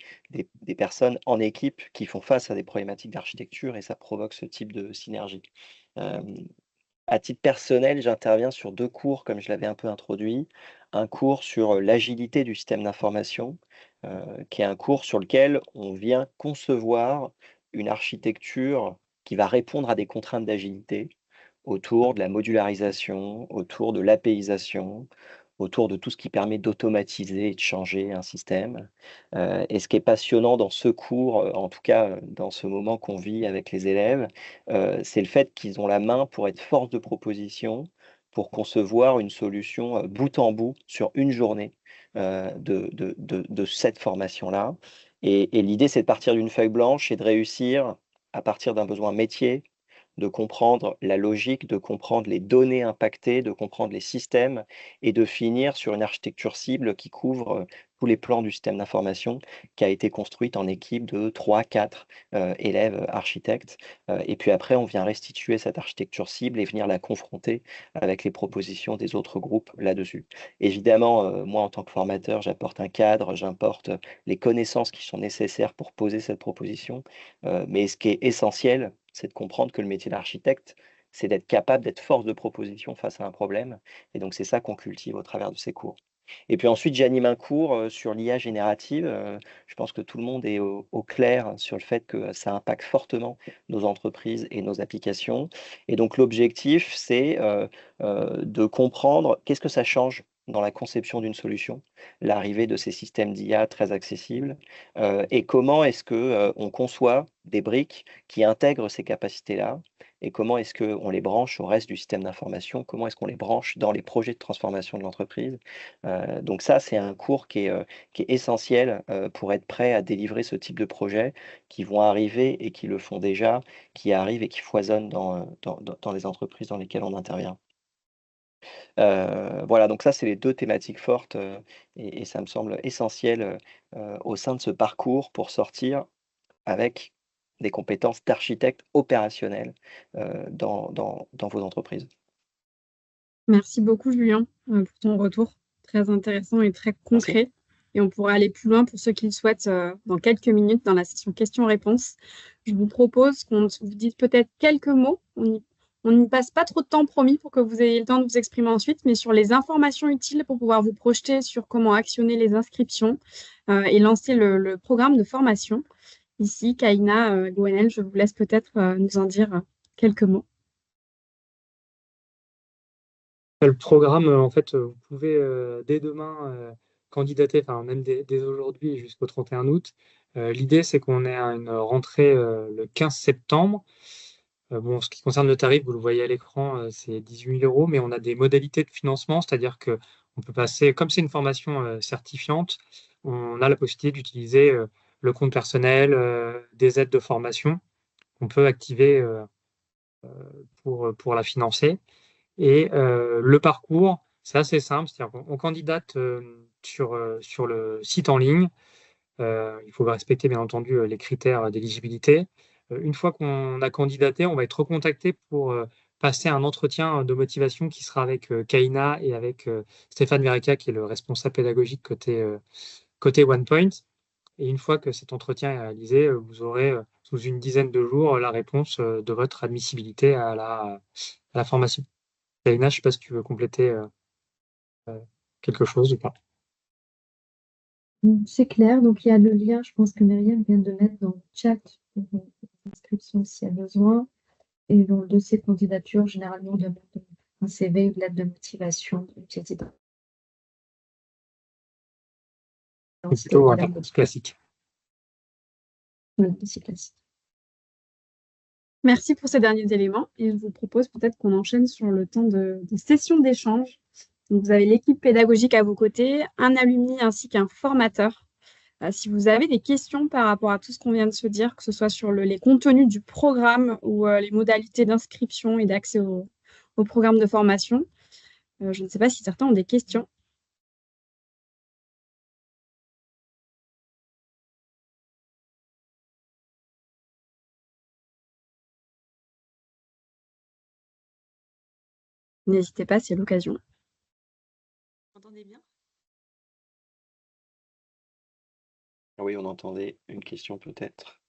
personnes en équipe qui font face à des problématiques d'architecture et ça provoque ce type de synergie. À titre personnel, j'interviens sur 2 cours, comme je l'avais un peu introduit. Un cours sur l'agilité du système d'information, qui est un cours sur lequel on vient concevoir une architecture qui va répondre à des contraintes d'agilité autour de la modularisation, autour de l'APIsation, autour de tout ce qui permet d'automatiser et de changer un système. Et ce qui est passionnant dans ce cours, en tout cas dans ce moment qu'on vit avec les élèves, c'est le fait qu'ils ont la main pour être force de proposition, pour concevoir une solution bout en bout sur une journée de cette formation-là. Et l'idée, c'est de partir d'une feuille blanche et de réussir à partir d'un besoin métier, de comprendre la logique, de comprendre les données impactées, de comprendre les systèmes et de finir sur une architecture cible qui couvre tous les plans du système d'information qui a été construite en équipe de 3-4 élèves architectes. Et puis après, on vient restituer cette architecture cible et venir la confronter avec les propositions des autres groupes là-dessus. Évidemment, moi, en tant que formateur, j'apporte un cadre, j'importe les connaissances qui sont nécessaires pour poser cette proposition. Mais ce qui est essentiel, c'est de comprendre que le métier d'architecte, c'est d'être capable d'être force de proposition face à un problème. Et donc, c'est ça qu'on cultive au travers de ces cours. Et puis ensuite, j'anime un cours sur l'IA générative. Je pense que tout le monde est au clair sur le fait que ça impacte fortement nos entreprises et nos applications. Et donc, l'objectif, c'est de comprendre qu'est-ce que ça change dans la conception d'une solution, l'arrivée de ces systèmes d'IA très accessibles, et comment est-ce que on conçoit des briques qui intègrent ces capacités-là, et comment est-ce qu'on les branche au reste du système d'information, comment est-ce qu'on les branche dans les projets de transformation de l'entreprise. Donc ça, c'est un cours qui est essentiel pour être prêt à délivrer ce type de projets qui vont arriver et qui le font déjà, qui arrivent et qui foisonnent dans les entreprises dans lesquelles on intervient. Voilà, donc ça, c'est les deux thématiques fortes et ça me semble essentiel au sein de ce parcours pour sortir avec des compétences d'architecte opérationnel dans vos entreprises. Merci beaucoup, Julien, pour ton retour très intéressant et très Merci. concret. Et on pourra aller plus loin pour ceux qui le souhaitent dans quelques minutes dans la session questions-réponses. Je vous propose qu'on vous dise peut-être quelques mots. On n'y passe pas trop de temps, promis, pour que vous ayez le temps de vous exprimer ensuite, mais sur les informations utiles pour pouvoir vous projeter sur comment actionner les inscriptions et lancer le programme de formation. Ici, Kaina, Gwenel, je vous laisse peut-être nous en dire quelques mots. Le programme, en fait, vous pouvez dès demain candidater, enfin même dès aujourd'hui jusqu'au 31 août. L'idée, c'est qu'on ait une rentrée le 15 septembre. Bon, en ce qui concerne le tarif, vous le voyez à l'écran, c'est 18 000 euros, mais on a des modalités de financement, c'est-à-dire que on peut passer, comme c'est une formation certifiante, on a la possibilité d'utiliser le compte personnel, des aides de formation qu'on peut activer pour la financer. Et le parcours, c'est assez simple, c'est-à-dire qu'on candidate sur le site en ligne. Il faut respecter bien entendu les critères d'éligibilité. Une fois qu'on a candidaté, on va être recontacté pour passer un entretien de motivation qui sera avec Kaina et avec Stéphane Verica, qui est le responsable pédagogique côté OnePoint. Et une fois que cet entretien est réalisé, vous aurez sous une dizaine de jours la réponse de votre admissibilité à la formation. Kaina, je ne sais pas si tu veux compléter quelque chose ou pas. C'est clair, donc il y a le lien, je pense que Myriam vient de mettre dans le chat pour l'inscription s'il y a besoin. Et dans le dossier de candidature, généralement, on demande un CV, une lettre de motivation, une pièce C'est d'identité. plutôt voilà, classique. Voilà, c'est classique. Merci pour ces derniers éléments et je vous propose peut-être qu'on enchaîne sur le temps de session d'échange. Donc, vous avez l'équipe pédagogique à vos côtés, un alumni ainsi qu'un formateur. Si vous avez des questions par rapport à tout ce qu'on vient de se dire, que ce soit sur les contenus du programme ou les modalités d'inscription et d'accès au programme de formation, je ne sais pas si certains ont des questions. N'hésitez pas, c'est l'occasion. Vous m'entendez bien ? Oui, on entendait une question peut-être.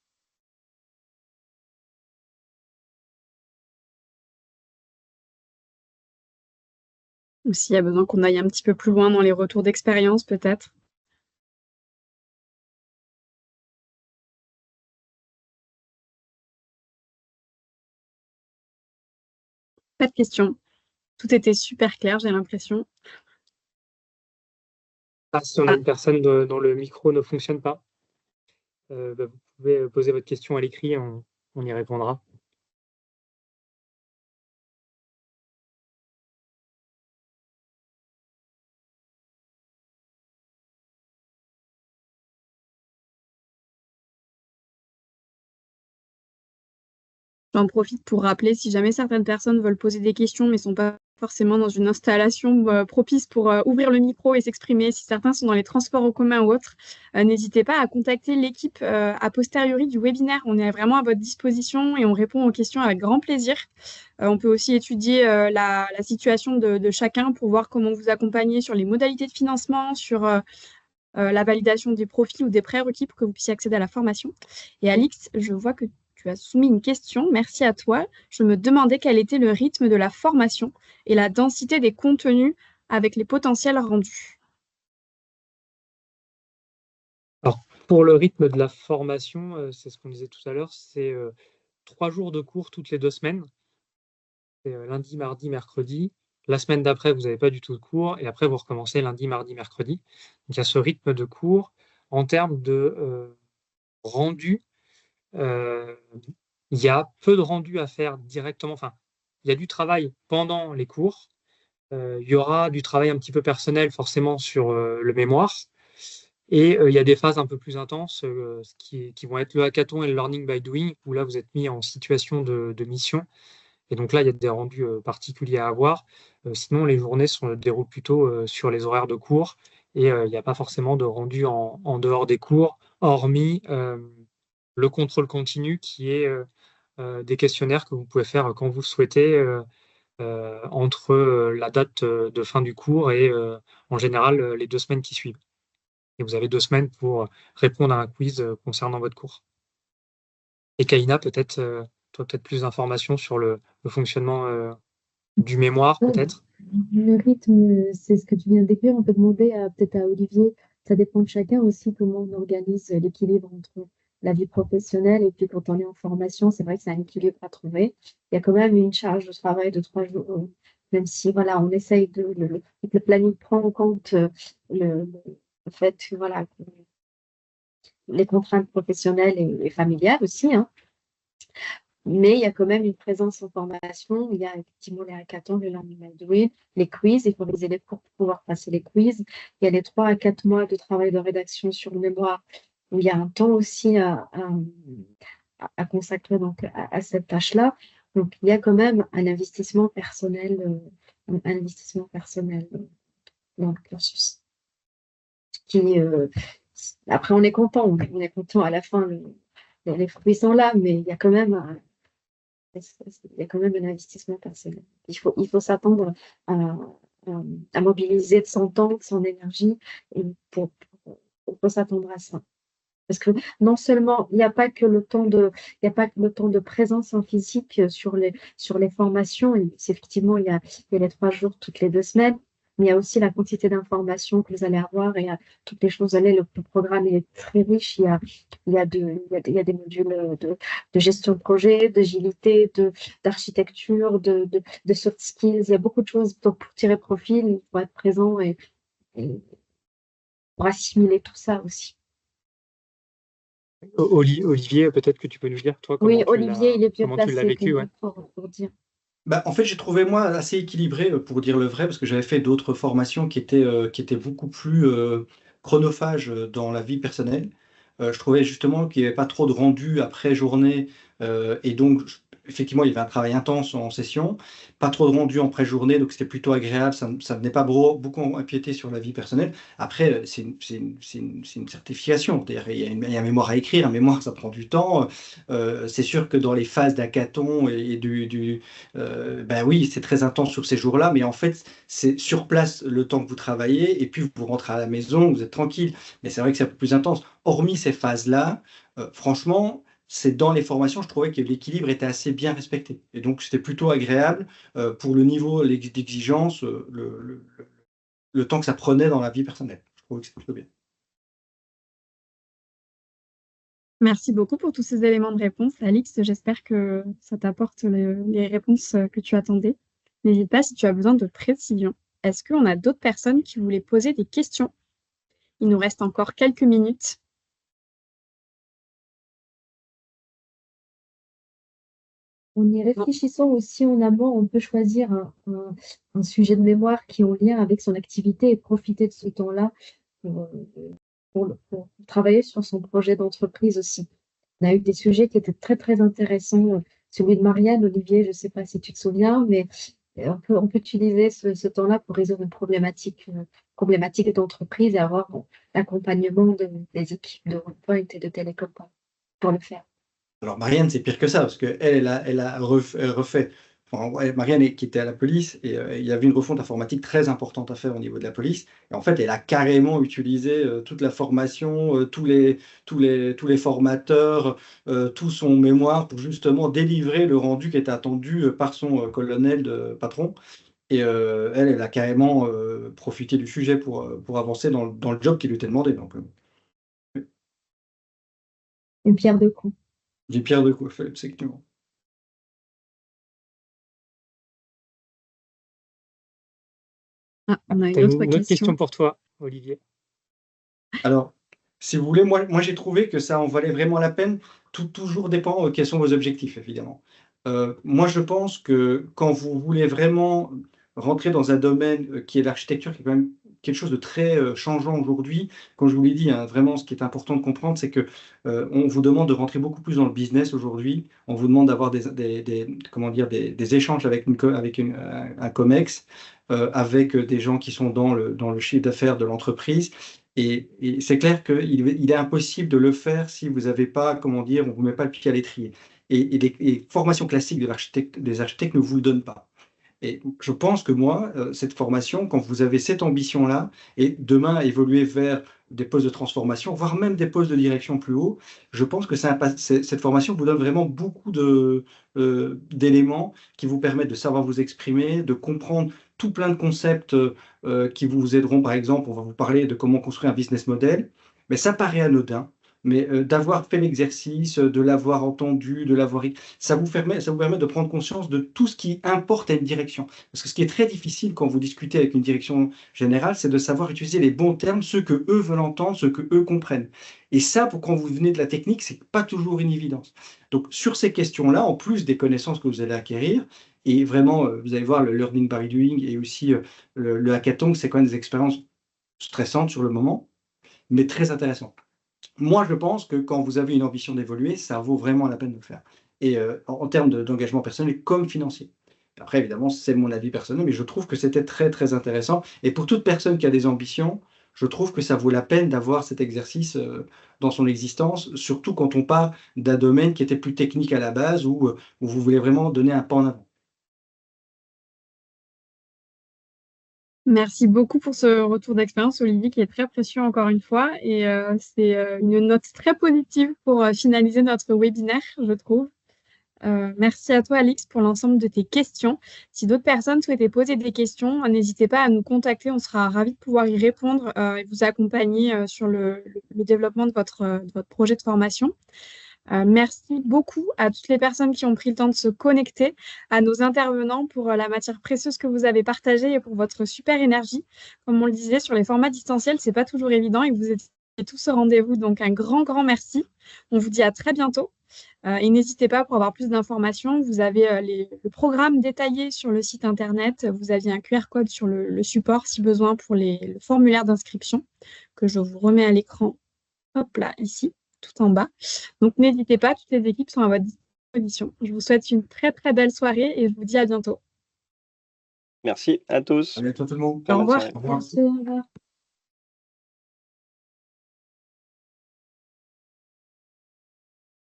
Ou s'il y a besoin qu'on aille un petit peu plus loin dans les retours d'expérience, peut-être. Pas de questions. Tout était super clair, j'ai l'impression. Si on a une personne dont le micro ne fonctionne pas, vous pouvez poser votre question à l'écrit, on y répondra. J'en profite pour rappeler, si jamais certaines personnes veulent poser des questions mais ne sont pas forcément dans une installation propice pour ouvrir le micro et s'exprimer, si certains sont dans les transports en commun ou autres, n'hésitez pas à contacter l'équipe a posteriori du webinaire. On est vraiment à votre disposition et on répond aux questions avec grand plaisir. On peut aussi étudier la situation de chacun pour voir comment vous accompagner sur les modalités de financement, sur la validation des profils ou des prérequis pour que vous puissiez accéder à la formation. Et Alix, je vois que tu as soumis une question. Merci à toi. Je me demandais quel était le rythme de la formation et la densité des contenus avec les potentiels rendus. Alors, pour le rythme de la formation, c'est ce qu'on disait tout à l'heure, c'est 3 jours de cours toutes les 2 semaines. C'est lundi, mardi, mercredi. La semaine d'après, vous n'avez pas du tout de cours et après, vous recommencez lundi, mardi, mercredi. Donc, il y a ce rythme de cours. En termes de rendu, il y a peu de rendu à faire directement. Enfin, il y a du travail pendant les cours. Il y aura du travail un petit peu personnel forcément sur le mémoire. Et il y a des phases un peu plus intenses qui vont être le hackathon et le learning by doing, où là, vous êtes mis en situation de mission. Et donc là, il y a des rendus particuliers à avoir. Sinon, les journées se déroulent plutôt sur les horaires de cours et il n'y a pas forcément de rendu en dehors des cours, hormis le contrôle continu qui est des questionnaires que vous pouvez faire quand vous le souhaitez entre la date de fin du cours et en général les 2 semaines qui suivent. Et vous avez 2 semaines pour répondre à un quiz concernant votre cours. Et Kaina, peut-être, toi, peut-être plus d'informations sur le fonctionnement du mémoire, peut-être. Le rythme, c'est ce que tu viens de décrire. On peut demander peut-être à Olivier, ça dépend de chacun aussi comment on organise l'équilibre entre la vie professionnelle et puis quand on est en formation, c'est vrai que c'est un équilibre à trouver. Il y a quand même une charge de travail de 3 jours, même si voilà, on essaye le planning prend en compte le fait voilà, les contraintes professionnelles et familiales aussi, hein. Mais il y a quand même une présence en formation. Il y a effectivement les hackathons, le learning by doing, les quiz. Il faut réviser les cours pour pouvoir passer les quiz. Il y a les 3 à 4 mois de travail de rédaction sur le mémoire où il y a un temps aussi à consacrer donc à cette tâche-là. Donc il y a quand même un investissement personnel dans le cursus. Après, on est content à la fin, les fruits sont là, mais il y a quand même un investissement personnel. Il faut s'attendre à mobiliser de son temps, de son énergie pour s'attendre à ça. Parce que non seulement il n'y a pas que le temps de présence en physique sur les formations, et effectivement il y a les 3 jours toutes les 2 semaines, mais il y a aussi la quantité d'informations que vous allez avoir et toutes les choses. Le programme est très riche. Il y a des modules de gestion de projet, d'agilité, d'architecture, de soft skills. Il y a beaucoup de choses. Donc pour tirer profit, il faut être présent et pour assimiler tout ça aussi. Olivier, peut-être que tu peux nous dire, toi, comment Olivier, il est bien tu l'as vécu. Pour dire. En fait, j'ai trouvé moi assez équilibré, pour dire le vrai, parce que j'avais fait d'autres formations qui étaient beaucoup plus chronophages dans la vie personnelle. Je trouvais justement qu'il n'y avait pas trop de rendu après journée, et donc effectivement il y avait un travail intense en session, pas trop de rendu en pré-journée, donc c'était plutôt agréable, ça ne venait pas beaucoup empiéter sur la vie personnelle. Après, c'est une certification, c'est-à-dire il y a un mémoire à écrire, un mémoire ça prend du temps. C'est sûr que dans les phases d'hackathon et oui, c'est très intense sur ces jours-là, mais en fait c'est sur place le temps que vous travaillez, et puis vous rentrez à la maison, vous êtes tranquille, mais c'est vrai que c'est un peu plus intense. Hormis ces phases-là, franchement, c'est dans les formations, je trouvais que l'équilibre était assez bien respecté. Et donc, c'était plutôt agréable pour le niveau d'exigence, le temps que ça prenait dans la vie personnelle. Je trouvais que c'était plutôt bien. Merci beaucoup pour tous ces éléments de réponse, Alix. J'espère que ça t'apporte les réponses que tu attendais. N'hésite pas si tu as besoin de précision. Est-ce qu'on a d'autres personnes qui voulaient poser des questions? Il nous reste encore quelques minutes. En y réfléchissant aussi en amont, on peut choisir un sujet de mémoire qui est en lien avec son activité et profiter de ce temps-là pour travailler sur son projet d'entreprise aussi. On a eu des sujets qui étaient très, très intéressants celui de Marianne, Olivier, je ne sais pas si tu te souviens, mais on peut utiliser ce temps-là pour résoudre une problématique d'entreprise et avoir l'accompagnement des équipes de OnePoint et de Télécom pour le faire. Alors Marianne, c'est pire que ça, parce qu'elle, elle a refait. Enfin, ouais, Marianne qui était à la police, et il y avait une refonte informatique très importante à faire au niveau de la police. Et en fait, elle a carrément utilisé toute la formation, tous les formateurs, tout son mémoire pour justement délivrer le rendu qui était attendu par son colonel de patron. Et elle a carrément profité du sujet pour avancer dans le job qui lui était demandé. Donc, Une pierre deux coups. j'ai pierre de coups, effectivement. Ah, on a T'as une autre une autre question question. pour toi, Olivier. Alors, si vous voulez, moi j'ai trouvé que ça en valait vraiment la peine. Toujours dépend quels sont vos objectifs, évidemment. Moi, je pense que quand vous voulez vraiment rentrer dans un domaine qui est l'architecture, qui est quand même quelque chose de très changeant aujourd'hui, comme je vous l'ai dit, hein, vraiment, ce qui est important de comprendre, c'est que on vous demande de rentrer beaucoup plus dans le business aujourd'hui. On vous demande d'avoir comment dire, des échanges avec un COMEX, avec des gens qui sont dans le chiffre d'affaires de l'entreprise. Et c'est clair qu'il est impossible de le faire si vous n'avez pas, comment dire, on ne vous met pas le pied à l'étrier. Et les formations classiques des architectes ne vous le donnent pas. Et je pense que moi, cette formation, quand vous avez cette ambition-là, et demain évoluer vers des postes de transformation, voire même des postes de direction plus haut, je pense que cette formation vous donne vraiment beaucoup d'éléments qui vous permettent de savoir vous exprimer, de comprendre tout plein de concepts qui vous aideront. Par exemple, on va vous parler de comment construire un business model, mais ça paraît anodin. Mais d'avoir fait l'exercice, de l'avoir entendu, ça vous permet de prendre conscience de tout ce qui importe à une direction. Parce que ce qui est très difficile quand vous discutez avec une direction générale, c'est de savoir utiliser les bons termes, ceux que eux veulent entendre, ceux que eux comprennent. Et ça, pour quand vous venez de la technique, c'est pas toujours une évidence. Donc sur ces questions-là, en plus des connaissances que vous allez acquérir, et vraiment, vous allez voir le learning by doing et aussi le hackathon, c'est quand même des expériences stressantes sur le moment, mais très intéressantes. Moi, je pense que quand vous avez une ambition d'évoluer, ça vaut vraiment la peine de le faire. Et en termes d'engagement personnel comme financier. Après, évidemment, c'est mon avis personnel, mais je trouve que c'était très, très intéressant. Et pour toute personne qui a des ambitions, je trouve que ça vaut la peine d'avoir cet exercice dans son existence, surtout quand on part d'un domaine qui était plus technique à la base, où vous voulez vraiment donner un pas en avant. Merci beaucoup pour ce retour d'expérience, Olivier, qui est très précieux encore une fois. Et c'est une note très positive pour finaliser notre webinaire, je trouve. Merci à toi, Alix, pour l'ensemble de tes questions. Si d'autres personnes souhaitaient poser des questions, n'hésitez pas à nous contacter. On sera ravis de pouvoir y répondre et vous accompagner sur le développement de votre projet de formation. Merci beaucoup à toutes les personnes qui ont pris le temps de se connecter, à nos intervenants pour la matière précieuse que vous avez partagée et pour votre super énergie. Comme on le disait, sur les formats distanciels, c'est pas toujours évident et vous étiez tous au rendez-vous. Donc, un grand, grand merci. On vous dit à très bientôt. Et n'hésitez pas, pour avoir plus d'informations, vous avez le programme détaillé sur le site internet. Vous aviez un QR code sur le support si besoin pour le formulaire d'inscription que je vous remets à l'écran. Hop là, ici, tout en bas. Donc, n'hésitez pas, toutes les équipes sont à votre disposition. Je vous souhaite une très, très belle soirée et je vous dis à bientôt. Merci à tous. À bientôt tout le monde. Au revoir. Bonne soirée. Au revoir. Merci, au revoir.